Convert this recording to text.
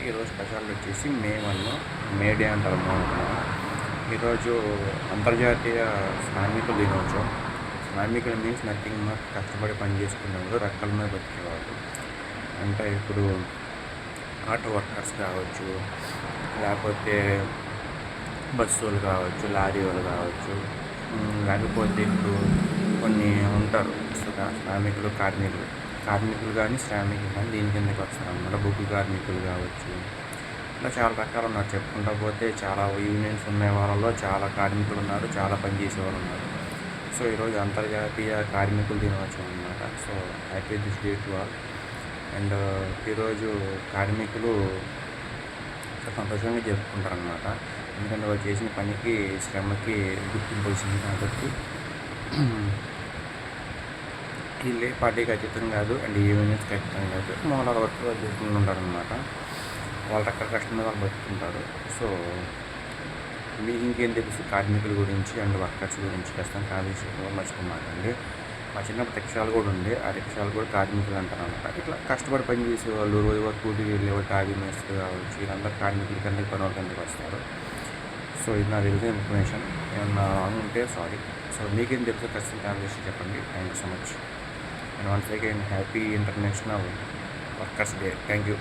ఈరోజు స్పెషాలిటీ వచ్చేసి మే డే అంటారు మనం. ఈరోజు అంతర్జాతీయ శ్రామికుల దినోత్సవం. శ్రామికులు మీన్స్ నథింగ్ బట్ కష్టపడి పని చేసుకునేవాళ్ళు, రెక్కల మీద బతికేవాళ్ళు. అంటే ఇప్పుడు ఆటో వర్కర్స్ కావచ్చు, లేకపోతే బస్సులు కావచ్చు, లారీ వాళ్ళు కావచ్చు, లేకపోతే ఇప్పుడు కొన్ని ఉంటారు కార్మికులు కానీ శ్రామికులు కానీ దీని కిందకి వస్తారు అన్నమాట. బొగ్గు కార్మికులు కావచ్చు, ఇలా చాలా రకాలు ఉన్నారు. చెప్పుకుంటా పోతే చాలా యూనియన్స్ ఉన్న వాళ్ళలో చాలా కార్మికులు ఉన్నారు, చాలా పనిచేసేవాళ్ళు ఉన్నారు. సో ఈరోజు అంతర్జాతీయ కార్మికుల దినోత్సవం అన్నమాట. So happy this day to all. And ఈరోజు కార్మికులు సంతోషంగా జరుపుకుంటారు అన్నమాట. ఎందుకంటే వాళ్ళు చేసిన పనికి, శ్రమకి గుర్తింపు వచ్చింది కాబట్టి వీళ్ళే పార్టీకి అతీతం కాదు అండ్ యూనియన్స్కి అతీతం కాదు, మూలాల వరకు వాళ్ళు చేసుకుంటూ ఉంటారనమాట. వాళ్ళ రకాల కష్టం మీద వాళ్ళు బతుకుంటారు. సో మీకు ఇంకేం తెలుసు కార్మికుల గురించి అండ్ వర్కర్స్ గురించి? ఖచ్చితంగా కాలేజీలో మర్చిపోమాకండి. మా చిన్నప్పుడు రిక్షాలు కూడా ఉండే, ఆ రిక్షాలు కూడా కార్మికులు అంటారు అనమాట. ఇట్లా కష్టపడి పని చేసేవాళ్ళు, రోజు వరకు కూటికి వెళ్ళేవాళ్ళు, టాబీ మేస్త్రి కావచ్చు, వీళ్ళందరూ కార్మికుల కిందకి పని వాళ్ళ కిందకి వస్తారు. సో ఇది నా తెలిసిన ఇన్ఫర్మేషన్. ఏమన్నా రాంగ్ ఉంటే సారీ. సో మీకేం తెలుసు ఖచ్చితంగా కాలేజీ చెప్పండి. Thank you so much. And once again, happy International Workers' Day. Thank you.